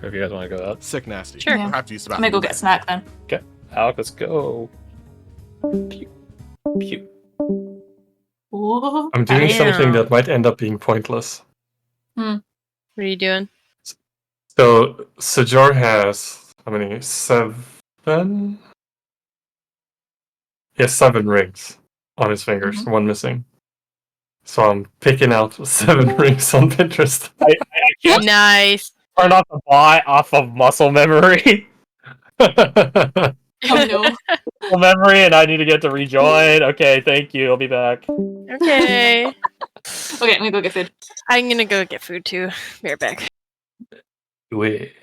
If you guys want to go out. Sick nasty. Sure. I'll have to use the I'm gonna bathroom. go get a snack then. Okay. Alec, let's go. Pew. Pew. Ooh, I'm doing nice. something that might end up being pointless. Hmm. What are you doing? So Sajor has how many? 7? He has 7 rings on his fingers, one missing. So I'm picking out 7 rings on Pinterest. I can't Nice. turn off the bot off of muscle memory. Oh no. Muscle memory, and I need to get to rejoin. Okay, thank you. I'll be back. Okay. Okay, I'm gonna go get food. I'm gonna go get food too. Be right back. Wait.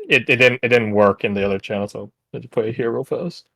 It didn't work in the other channel, so I had to put it here real fast.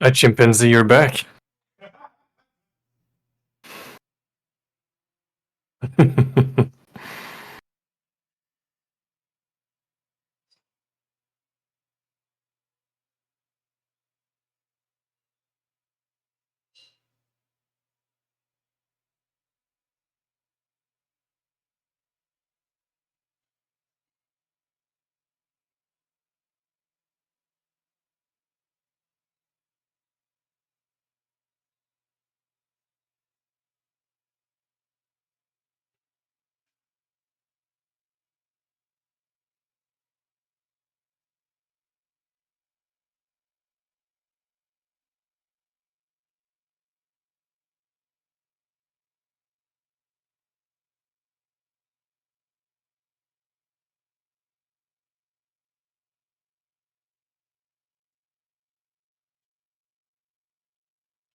A chimpanzee, you're back.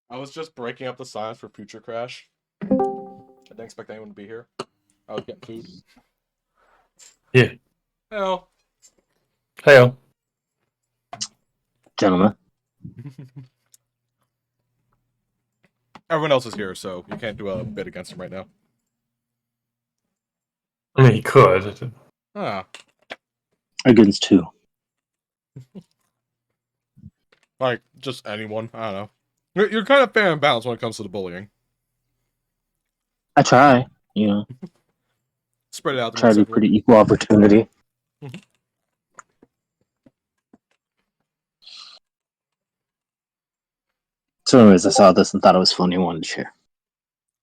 I was just breaking up the silence for Future Crash. I didn't expect anyone to be here. I was getting food. Yeah. Hello. Heyo. Gentlemen. Everyone else is here, so you can't do a bid against him right now. I mean, he could. Ah, Against two. like just anyone. I don't know. You're kind of fair and balanced when it comes to the bullying. I try, you know, Spread it out try amongst to be everyone. pretty equal opportunity. Mhm. So anyways, I saw this and thought it was funny and wanted to share.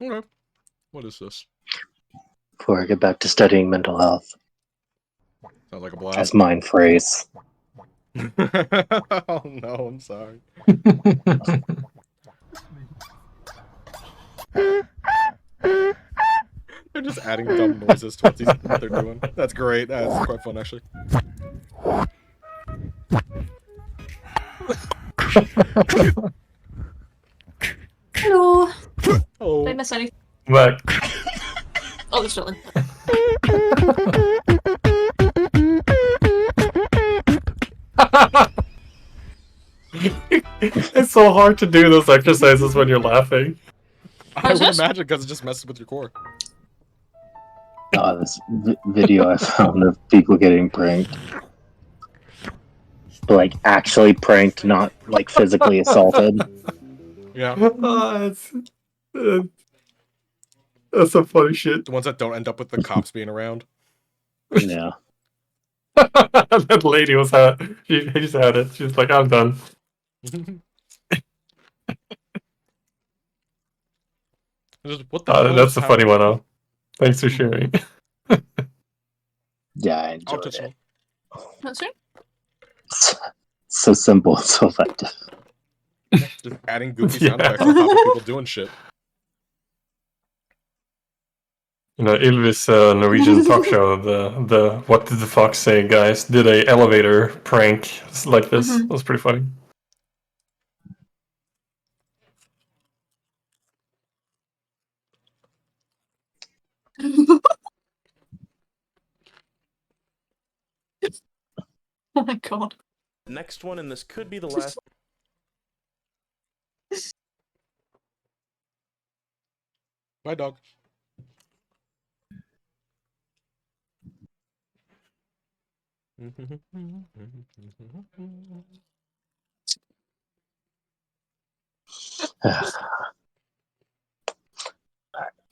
Okay. What is this? Before I get back to studying mental health, Sounds like a as blast. mind phrase. Oh no, I'm sorry. They're just adding dumb noises to what they're doing. That's great. That's quite fun, actually. Hello. Oh, Did I miss anything? Back. Oh, there's chilling. It's so hard to do those exercises when you're laughing. I would this? imagine because it just messes with your core. This video I found of people getting pranked. But, like, actually pranked, not, like, physically assaulted. Yeah, Uh, that's some funny shit. the ones that don't end up with the cops being around. Yeah. That lady was she just had it. She's like, I'm done. Just, what the hell That's just a funny happened? one, though. Thanks for sharing. Yeah, I I'll enjoyed touch it. one. That's it. So simple and so effective. Just adding goofy sound Yeah. effects on top of people doing shit. You know, Ylvis Norwegian talk show, the What Did the Fox Say guys did a elevator prank like this. Mhm. It was pretty funny. Oh my god. Next one, and this could be the last. Bye, dog.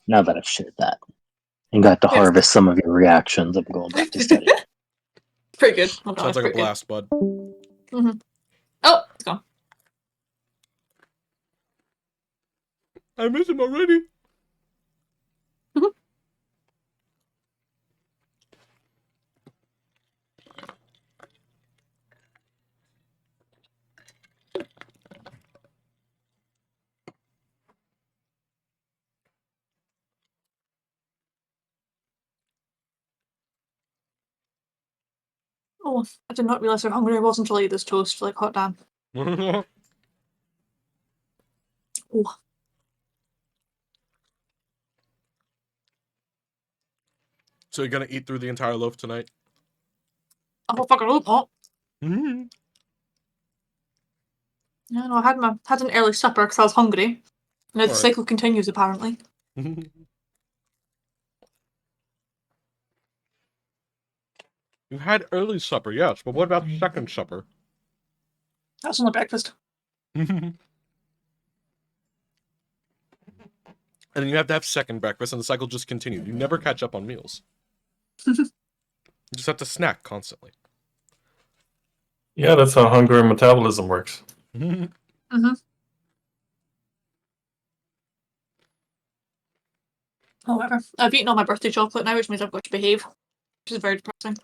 Now that I've shared that and got to Yes. harvest some of your reactions, I'm going back to study. Pretty good. Oh, God, Sounds like a pretty good. blast, bud. Oh, it's gone. I miss him already. Oh, I did not realize how hungry I was until I ate this toast. Like, hot damn. Oh. So you're gonna eat through the entire loaf tonight? Oh, fucking hope not. Mhm. Yeah, no, I had an early supper because I was hungry. And the Alright. cycle continues, apparently. You had early supper, yes, but what about second supper? That's only breakfast. And then you have to have second breakfast, and the cycle just continues. You never catch up on meals. You just have to snack constantly. Yeah, that's how hunger and metabolism works. Mm-hmm. However, I've eaten all my birthday chocolate now, which means I've got to behave. Which is very depressing.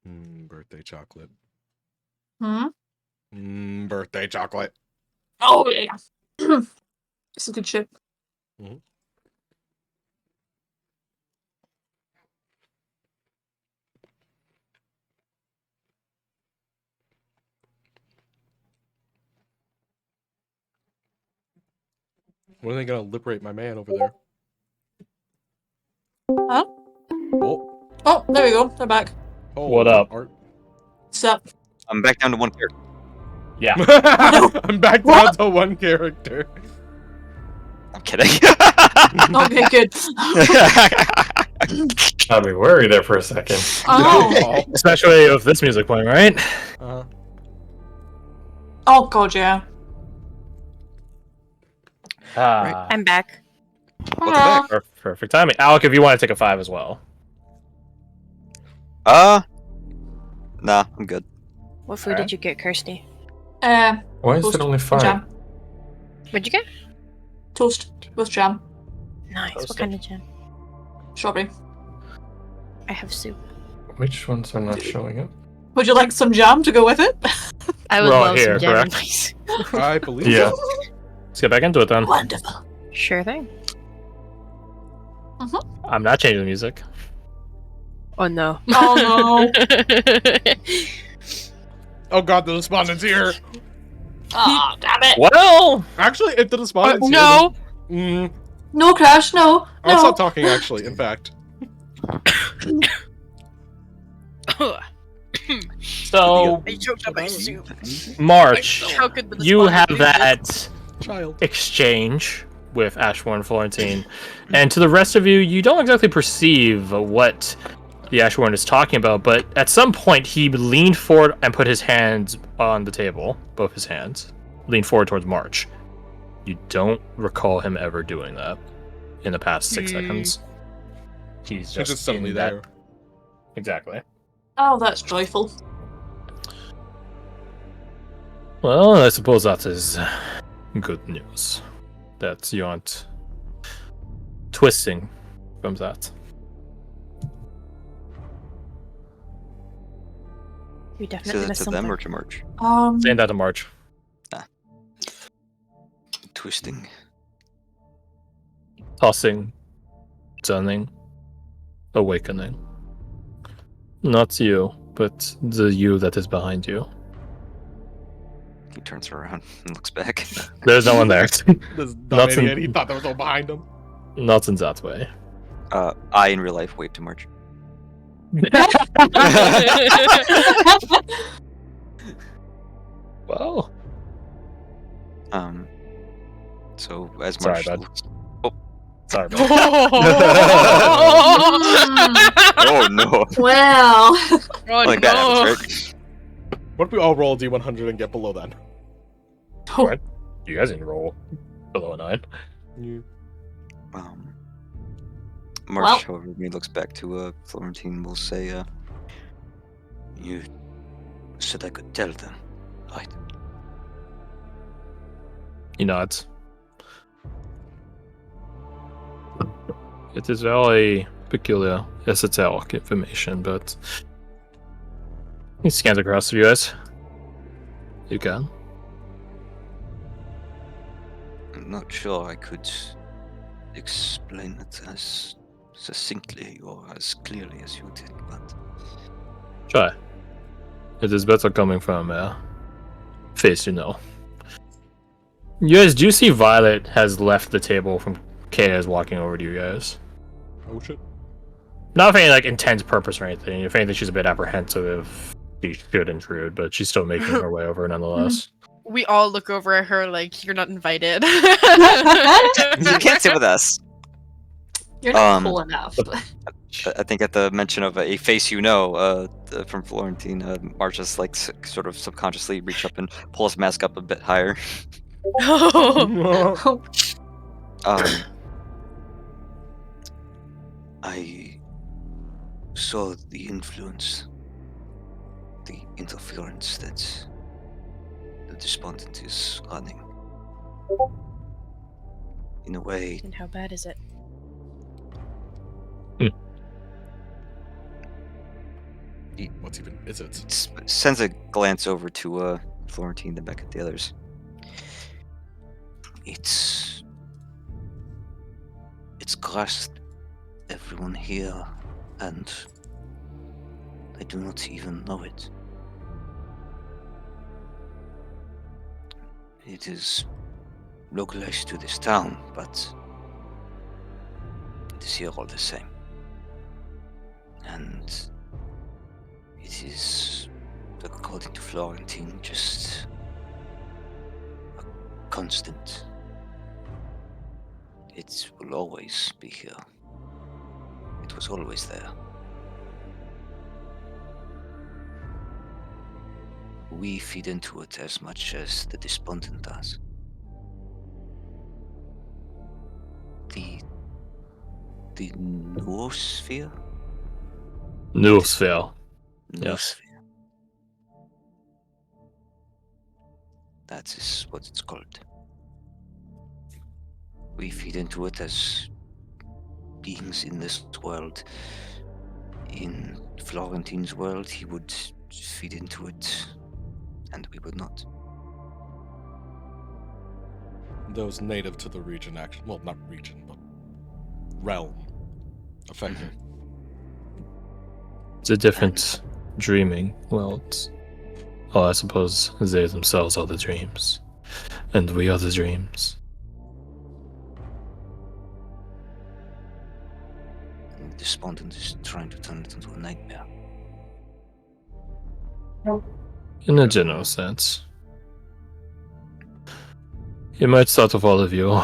Birthday chocolate. Hmm? Birthday chocolate. Oh, yeah. It's a good shit. When are they gonna liberate my man over there? Huh? Oh, Oh, there we go. They're back. What up? Art. Sup? I'm back down to 1 character. Yeah. I'm back down to one character. I'm kidding. Okay, good. I'd be worried there for a second. Oh. Especially with this music playing, right? Oh, God, yeah. Ah, I'm back. Welcome back. perfect timing. Alec, if you want to take a 5 as well. Nah, I'm good. What food did you get, Kirsty? Why is Toast it only and 5? jam. What'd you get? Toast with jam. Nice. Toasted. What kind of jam? Strawberry. I have soup. Which ones are not showing up? Would you like some jam to go with it? I would We're all love here, some jam, correct? please. I believe Yeah. so. Let's get back into it then. Wonderful. Sure thing. I'm not changing the music. Oh no. Oh, no. Oh god, the respondent's here. Oh, damn it. Well, Actually, if the respondent's here, no. then- No, Crash, no. I'll No. stop talking, actually, in fact. so I choked on my soup. March, Choked with the you have sponge. that Child. exchange with Ashmore and Florentine, and to the rest of you, you don't exactly perceive what the Ashmore is talking about, but at some point he leaned forward and put his hands on the table, both his hands, leaned forward towards March. You don't recall him ever doing that in the past 6 seconds. He's She's just suddenly in that- there. Exactly. Oh, that's joyful. Well, I suppose that is good news. That you aren't twisting from that. We Say definitely that missed to them something. or to March? Saying that to March. Twisting. Tossing, turning, awakening. Not you, but the you that is behind you. He turns around and looks back. There's no one there. This dumb Nuts and- idiot, he thought there was no behind him. Not in that way. I in real life wave to March. Well, So as Sorry, March bud. looks, sorry. man. oh no, Well. Oh like that no. happens, right? What if we all roll a d100 and get below that? What? You guys didn't roll below a 9. March, Well. however, when he looks back to Florentine, will say, "You said I could tell them, right?" He nods. It is very peculiar, esoteric information, but he scans across to you guys. You can. I'm not sure I could explain it as succinctly or as clearly as you did, but Try. It is better coming from a face you know. You guys do see Violet has left the table from Kaya is walking over to you guys. Oh shit. Not for any like intense purpose or anything. If anything, she's a bit apprehensive. She should intrude, but she's still making her way over nonetheless. We all look over at her like you're not invited. You can't sit with us. You're not Um, cool enough. I think at the mention of a face you know from Florentine, Marcia's like sort of subconsciously reach up and pull his mask up a bit higher. Oh, I saw the influence, the interference that the Despondent is running. In a way, And how bad is it? What's even is it? sends a glance over to Florentine, then back at the others. It's grasped everyone here, and I do not even know it. It is localized to this town, but it is here all the same. And it is, according to Florentine, just a constant. It will always be here. It was always there. We feed into it as much as the Despondent does. The noosphere? Noosphere. Yes. Noosphere. That is what it's called. We feed into it as beings in this world. In Florentine's world, he would feed into it, and we would not. Those native to the region, actually, well, not region, but realm, effectively. It's a different dreaming world. Oh, I suppose they themselves are the dreams. And we are the dreams. And Despondent is trying to turn it into a nightmare. In a general sense. It might start with all of you.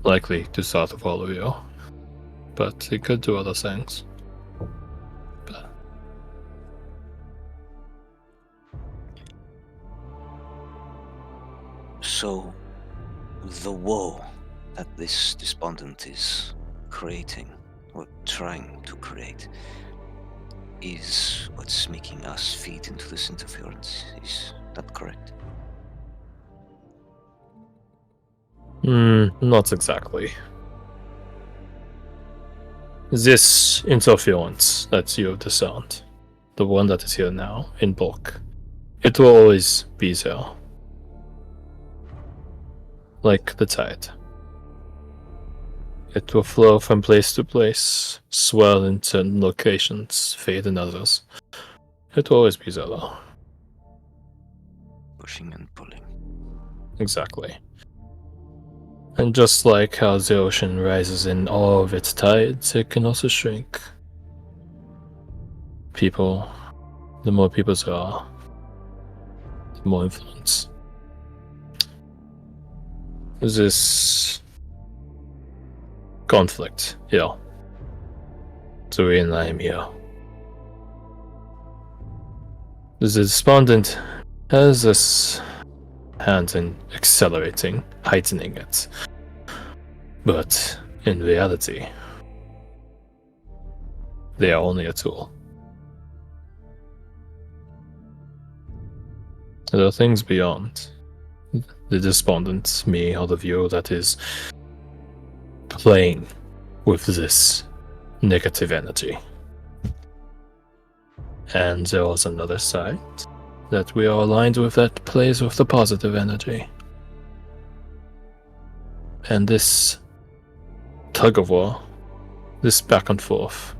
Likely to start with all of you. But it could do other things. But So, the woe that this Despondent is creating, or trying to create, is what's making us feed into this interference. Is that correct? not exactly. This interference that you have discerned, the one that is here now, in bulk, it will always be there. Like the tide. It will flow from place to place, swell in certain locations, fade in others. It will always be there though. Pushing and pulling. Exactly. And just like how the ocean rises in all of its tides, it can also shrink. People, the more people there are, the more influence. This conflict here. The reason I am here. The Despondent has this hand in accelerating, heightening it. But in reality, they are only a tool. There are things beyond the Despondent, me, all of you, that is playing with this negative energy. And there was another side that we are aligned with that plays with the positive energy. And this tug of war, this back and forth,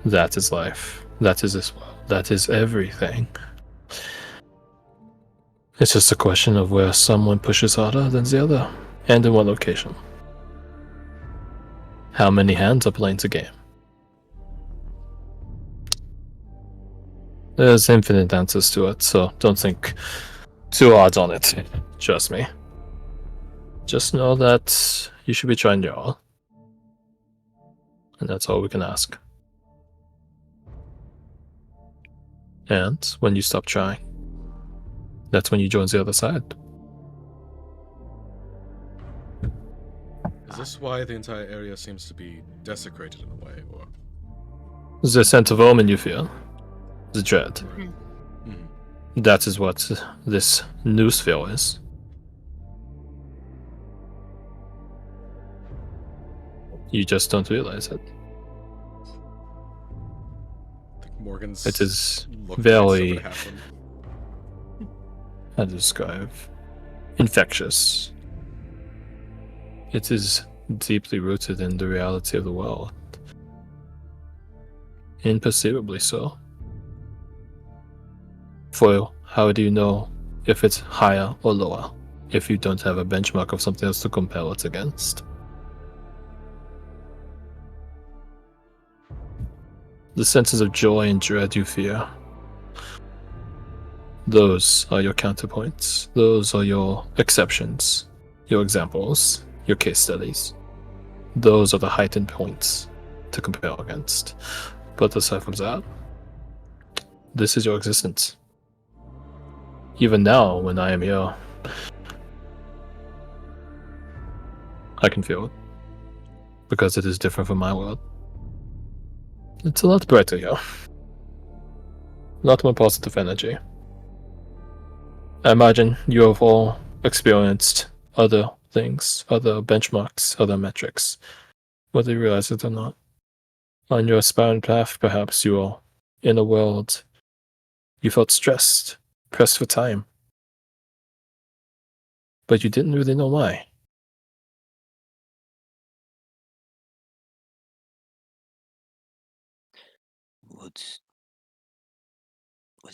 that is life. That is this world. That is everything. It's just a question of where someone pushes harder than the other, and in what location. how many hands are playing the game. There's infinite answers to it, so don't think too hard on it. Trust me. Just know that you should be trying your all. And that's all we can ask. And when you stop trying, that's when you join the other side. Is this why the entire area seems to be desecrated in a way, or? The sense of omen you feel, the dread. Mhm. That is what this new sphere is. You just don't realize it. I think Morgan's It is looking very, at something happen. how to describe, infectious. It is deeply rooted in the reality of the world. Imperceivably so. For how do you know if it's higher or lower if you don't have a benchmark of something else to compare it against? The senses of joy and dread you fear, those are your counterpoints. Those are your exceptions, your examples, your case studies. Those are the heightened points to compare against. But aside from that, this is your existence. Even now, when I am here, I can feel it. Because it is different from my world. It's a lot brighter here. A lot more positive energy. I imagine you have all experienced other things, other benchmarks, other metrics, whether you realize it or not. On your aspiring path, perhaps you are in a world you felt stressed, pressed for time. But you didn't really know why. Would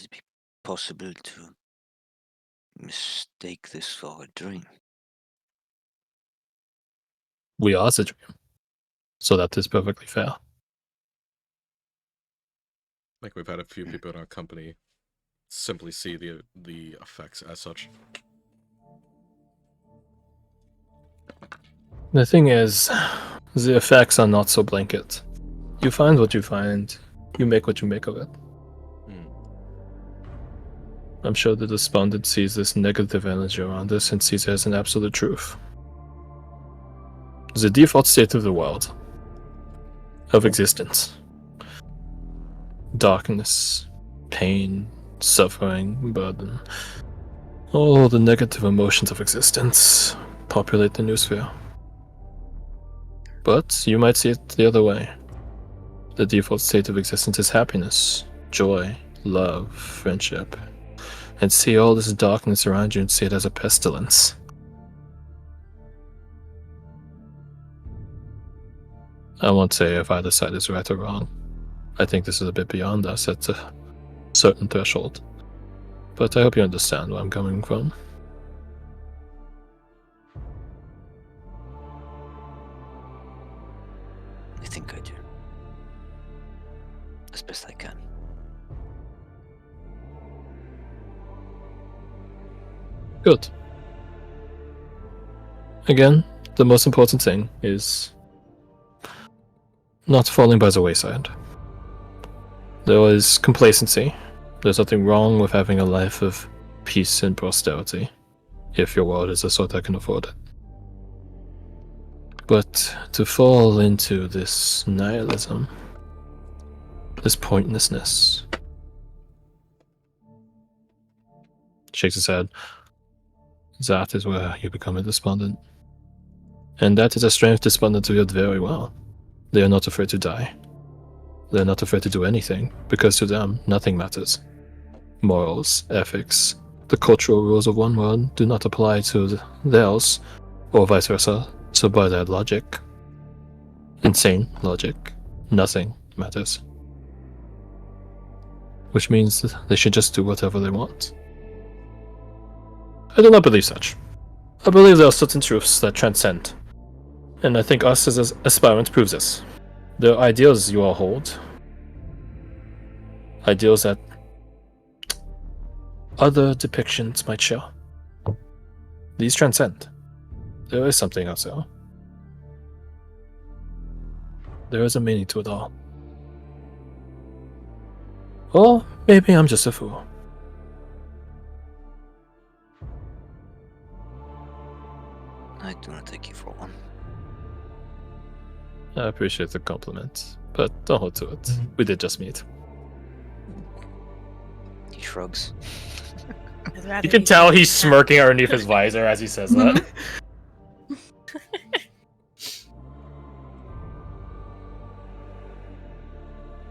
it be possible to mistake this for a dream? We are the dream. So that is perfectly fair. Like we've had a few people in our company simply see the effects as such. The thing is, the effects are not so blanket. You find what you find, you make what you make of it. I'm sure the despondent sees this negative energy around us and sees it as an absolute truth. The default state of the world, of existence. Darkness, pain, suffering, burden. All the negative emotions of existence populate the noosphere. But you might see it the other way. The default state of existence is happiness, joy, love, friendship. And see all this darkness around you and see it as a pestilence. I won't say if either side is right or wrong. I think this is a bit beyond us at a certain threshold. But I hope you understand where I'm coming from. I think I do. As best I can. Good. Again, the most important thing is not falling by the wayside. There is complacency. There's nothing wrong with having a life of peace and prosperity, if your world is the sort that can afford it. But to fall into this nihilism, this pointlessness, shakes his head. That is where you become a despondent. And that is a strength despondents wield very well. They are not afraid to die. They are not afraid to do anything, because to them, nothing matters. Morals, ethics, the cultural rules of one world do not apply to theirs, or vice versa, so by that logic, insane logic, nothing matters. Which means that they should just do whatever they want. I do not believe such. I believe there are certain truths that transcend And I think us as aspirants proves this. The ideals you all hold, ideals that other depictions might show. These transcend. There is something else there. There is a meaning to it all. Or maybe I'm just a fool. I do not take you for one. I appreciate the compliment, but don't hold to it. We did just meet. He shrugs. I'd rather You can tell he's smirking underneath his visor as he says that.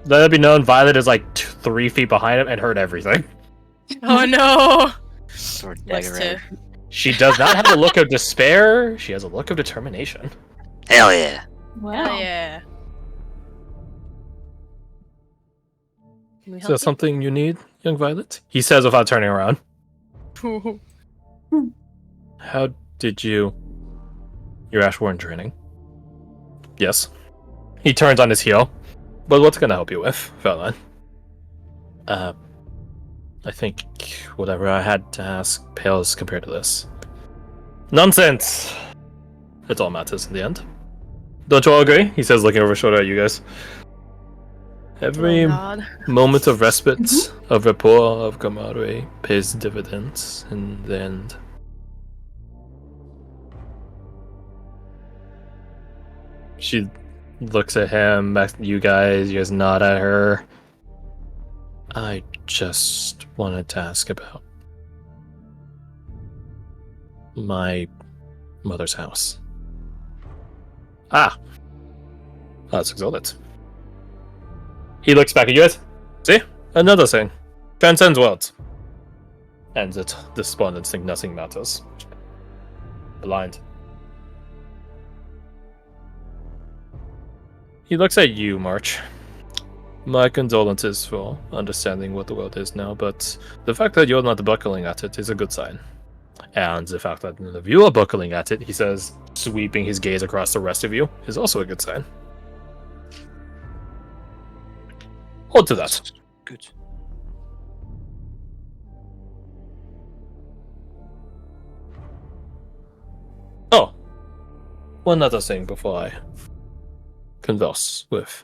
Let it be known, Violet is like 3 feet behind him and heard everything. Oh no! Sword Yes, dagger. too. She does not have a look of despair. She has a look of determination. Hell yeah! Wow. Oh yeah. Can we Is help there something you need, young Violet? He says without turning around. you? How did you... Your Ashworn training? Yes. He turns on his heel. But what's gonna help you with, fella? I think whatever I had to ask pales compared to this. Nonsense! It all matters in the end. Don't you all agree? He says, looking over his shoulder at you guys. Every Oh, God. moment of respite, of rapport, of camaraderie pays dividends in the end. She looks at him, back at you guys nod at her. I just wanted to ask about my mother's house. Ah! That's exalted. He looks back at you guys. See? Another thing. Transcends worlds. And the despondents think nothing matters. Blind. He looks at you, March. My condolences for understanding what the world is now, but the fact that you're not buckling at it is a good sign. And the fact that none of you are buckling at it, he says, sweeping his gaze across the rest of you, is also a good sign. Hold to that. Good. Oh, one other thing before I converse with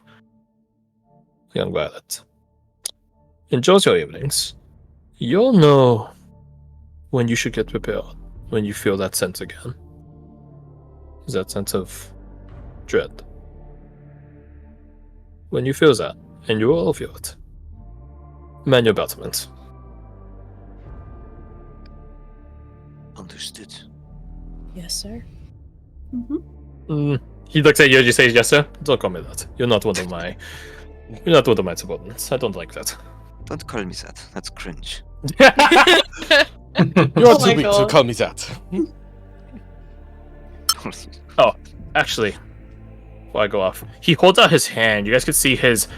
young Violet. Enjoy your evenings. You'll know when you should get prepared, when you feel that sense again. That sense of dread. When you feel that, and you all feel it, man your battlements. Understood. Yes, sir. He looks at you and you say, yes, sir? Don't call me that. You're not one of my subordinates. I don't like that. Don't call me that. That's cringe. You are Oh too my weak to God. call me that. Actually, before I go off, he holds out his hand. You guys can see his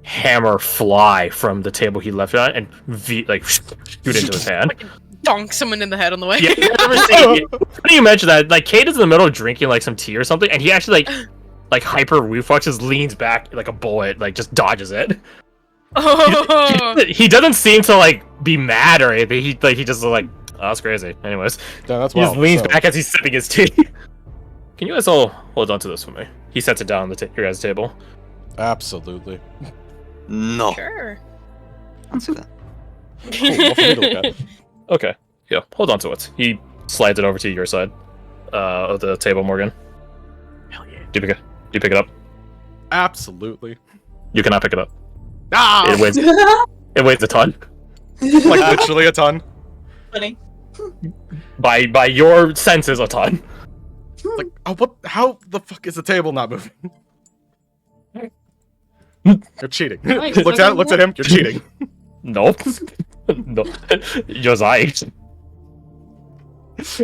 hammer fly from the table he left it on and shoot into his hand. Donk someone in the head on the way. Yeah, you ever see? Funny you mention that. Like, Kate is in the middle of drinking like some tea or something, and he actually like hyper reflexes, leans back like a bullet, like just dodges it. Oh. He doesn't seem to like be mad or anything. He just like, oh, that's crazy. Anyways, Yeah, that's he just wild. leans So, back as he's sipping his tea. Can you guys all hold on to this for me? He sets it down on your guys' table. absolutely. No. Sure. Answer that. Cool, well, for me to look at. Okay, yeah, hold on to it. He slides it over to your side of the table, Morgan. Hell yeah. Do you pick it up? Absolutely. You cannot pick it up. Ah! It weighs a ton. Like literally a ton. Funny. By your senses, a ton. Like, oh, what? How the fuck is the table not moving? You're cheating. Right, looks at him. You're cheating. Nope. No. You're right.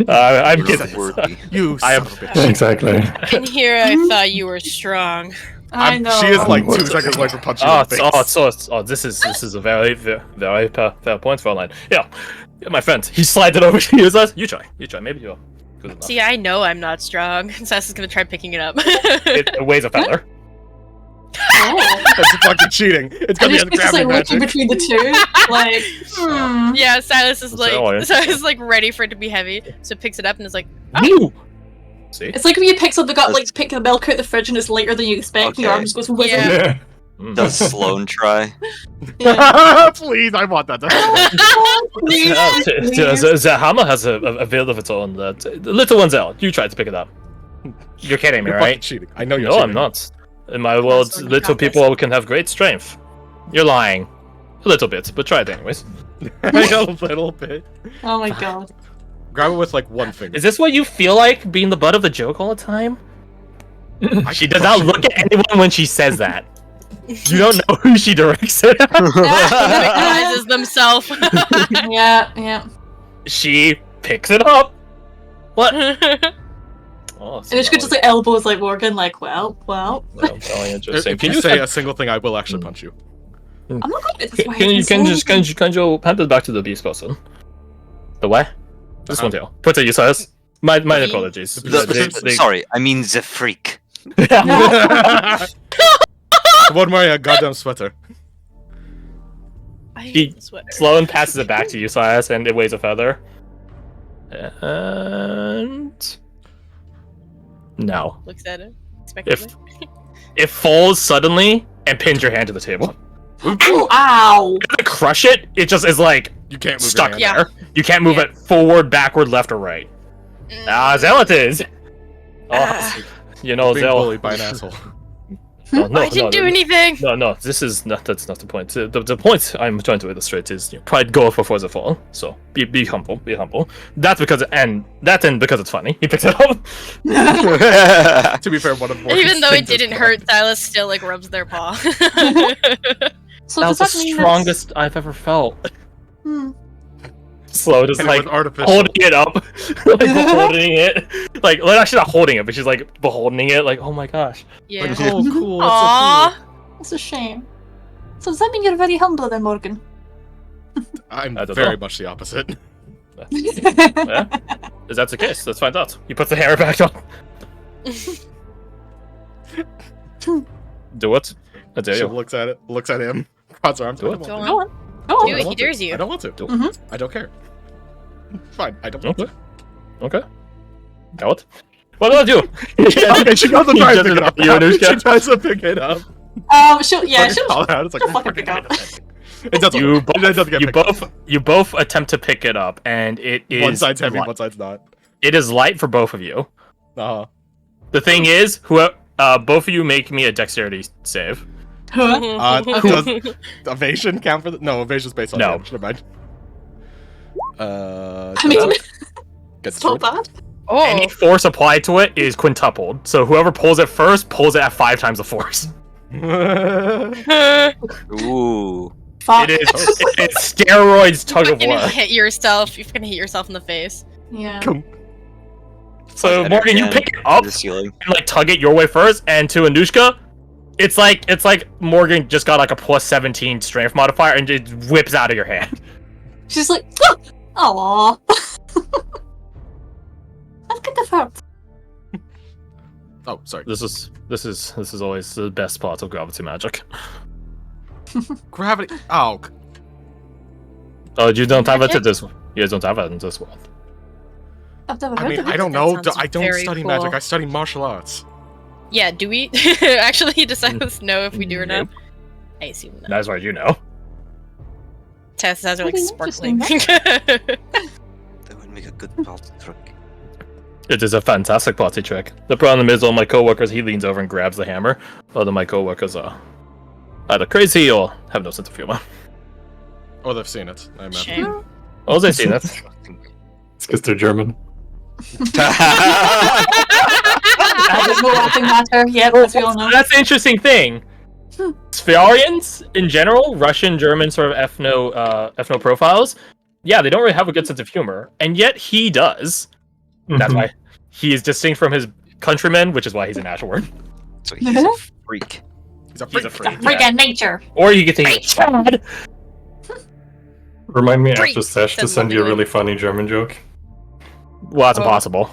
I'm You're kidding. worthy. You I son am- of a bitch. Exactly. In here, I thought you were strong. I know. She is like What 2 the- seconds away from punching you in the face. This is a very fair point, Fräulein. Yeah, my friend. He slides it over to you. Says, you try. Maybe you'll Good enough. See, I know I'm not strong. Sass is gonna try picking it up. It weighs a feather. Oh. That's fucking cheating. It's gonna be And it's just like ungrabbing looking magic. between the two. Like, Yeah, Silas is That's all, yeah. Silas is like ready for it to be heavy, so it picks it up and is like, Ooh! See? It's like when you pick something up, like pick the milk out the fridge and it's lighter than you expect, and your Okay. arm just goes whizzing. Yeah. Yeah. Mm. Does Sloan try? Yeah. Please, I want that. to happen. Please, The hammer has a veil of its own. That the little one's out. You tried to pick it up. You're kidding me, You're fucking right? cheating. I know you're No, cheating. I'm not. In my world, so you little got this. people can have great strength. You're lying. A little bit, but try it anyways. I know a little bit. Oh my god. Grab it with like one finger. Is this what you feel like, being the butt of the joke all the time? She does not look at anyone when she says that. You don't know who she directs it at. victimizes themselves. Yeah. She picks it up. What? Oh, And it's good just like elbows like Morgan, like, well. Well, interesting. If you say a single thing, I will actually punch you. I'm not good at this. Can you hand it back to the beast person? The what? This one tail. Put it, you says. My apologies. Sorry, I mean the freak. One more goddamn sweater. I He- hate the sweater. Sloan passes it back to you, Sias, and it weighs a feather. And no, Looks at it. Expectantly. it falls suddenly and pins your hand to the table. Ow! It doesn't crush it. It just is like You can't move stuck your hand. there. You can't move Yeah. it forward, backward, left, or right. Zealot is. Oh, you know, Being Zealot. bullied by an asshole. No, I didn't do anything. No, this is not. That's not the point. The point I'm trying to illustrate is pride goeth before the fall. So be humble, be humble. That's because because it's funny. He picks it up. To be fair, one of Morgan's Even though it things is didn't fun. hurt, Silas still like rubs their paw. So That was does the that mean strongest I've ever felt. Hmm. Slow, just And it like was artificial. holding it up, like beholding it, like actually not holding it, but she's like beholding it, like oh my gosh. Yeah. Oh, cool. Aww. That's a shame. So does that mean you're very humble then, Morgan? I'm I don't very know. much the opposite. Yeah, if that's the case, let's find out. He puts the hair back on. Do it. I dare She you. looks at it, looks at him, cross arms. Do I it. don't Go want on. Go on. Go on. Do it. He to. dares you. I don't want to. Mhm. I don't care. Fine, I don't want Okay. to. Okay. Got it. What do I do? Okay, she goes to try and pick it up. You Anushka? She tries to pick it up. She'll Fucking call it out. It's like, she'll fucking pick it up. It doesn't. You It doesn't get You picked up. both attempt to pick it up, and it is One side's heavy, light. one side's not. It is light for both of you. Uh-huh. The thing is, both of you make me a dexterity save. Huh? Does evasion count for the? No, evasion's based on No. damage. Never mind. I mean, Gets it's not bad. Oh. Any force applied to it is quintupled. So whoever pulls it first pulls it at 5 times the force. Ooh. Fuck. It is steroids tug of You're war. gonna hit yourself. You're gonna hit yourself in the face. Yeah. So Morgan, you pick it up The ceiling. and like tug it your way first, and to Anushka, it's like Morgan just got like a plus 17 strength modifier and it whips out of your hand. She's like, oh, that could have hurt. Oh, sorry. This is always the best part of gravity magic. Gravity. Oh, Oh, you don't have it in Magic? this. You guys don't have it in this world. I've never I heard mean, of I it. don't That know. sounds I don't very study cool. magic. I study martial arts. Yeah. Do we actually decide us know if we do or not? Nope. I assume not. That's right, you know. Tess has are like Really sparkling. That would make a good party trick. It is a fantastic party trick. The problem is, all my coworkers, he leans over and grabs the hammer. Other my coworkers are either crazy or have no sense of humor. Oh, they've seen it. I imagine. Shame. Oh, they seen it. It's because they're German. There's no laughing matter yet, as we all know. That's the interesting thing. Spherians, in general, Russian, German sort of ethno profiles, yeah, they don't really have a good sense of humor, and yet he does. That's Mhm. why he is distinct from his countrymen, which is why he's an Ashword. So he's a freak. He's a He's a freak. freak. Friggin' nature. Or you get to hear Chad. Remind me after Freak, Sesh to said send you a Morgan. really funny German joke. Well, that's Oh. impossible.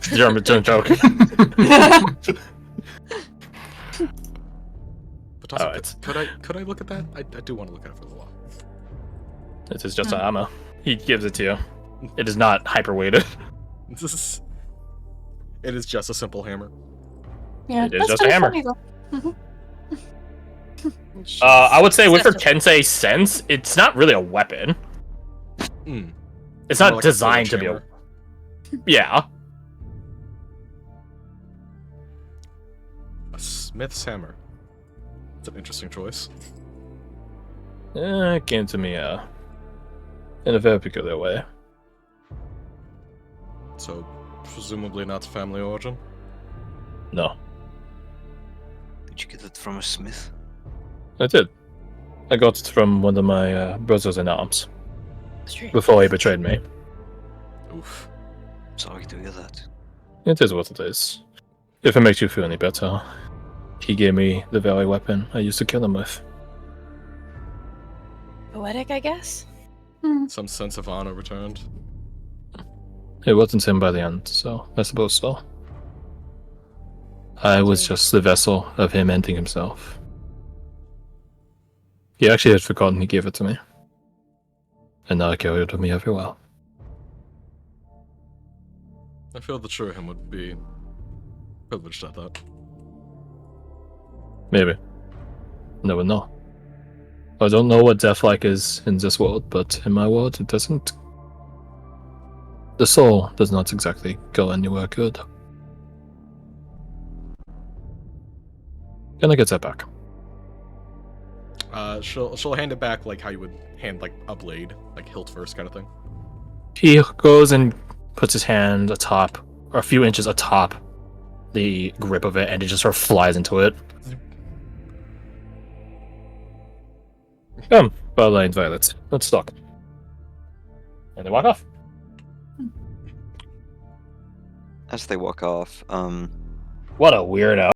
German joke. But also, Alright. could I look at that? I do want to look at it for a little while. It is just an ammo. He gives it to you. It is not hyperweighted. It is just a simple hammer. Yeah, It is that's just a kinda hammer. funny, though. Mhm. I would say with her Accessible. Kensei sense, it's not really a weapon. Mm. It's More not like a designed to be a. sledgehammer. Yeah. A smith's hammer. It's an interesting choice. It came to me in a very peculiar way. So, presumably not family origin. No, Did you get it from a smith? I did. I got it from one of my brothers in arms Strange. before he betrayed me. Oof. Sorry to hear that. It is what it is. If it makes you feel any better, he gave me the very weapon I used to kill him with. Poetic, I guess. Some sense of honor returned. It wasn't him by the end, so I suppose so. I was just the vessel of him ending himself. He actually had forgotten he gave it to me. And now I carry it with me everywhere. I feel the true him would be privileged at that. Maybe. Never know. I don't know what death-like is in this world, but in my world it doesn't. The soul does not exactly go anywhere good. Gonna get that back. She'll hand it back like how you would hand like a blade, like hilt first kind of thing. He goes and puts his hand atop, or a few inches atop the grip of it, and it just sort of flies into it. Come, Bella and Violet. Let's talk. And they walk off. As they walk off, What a weirdo.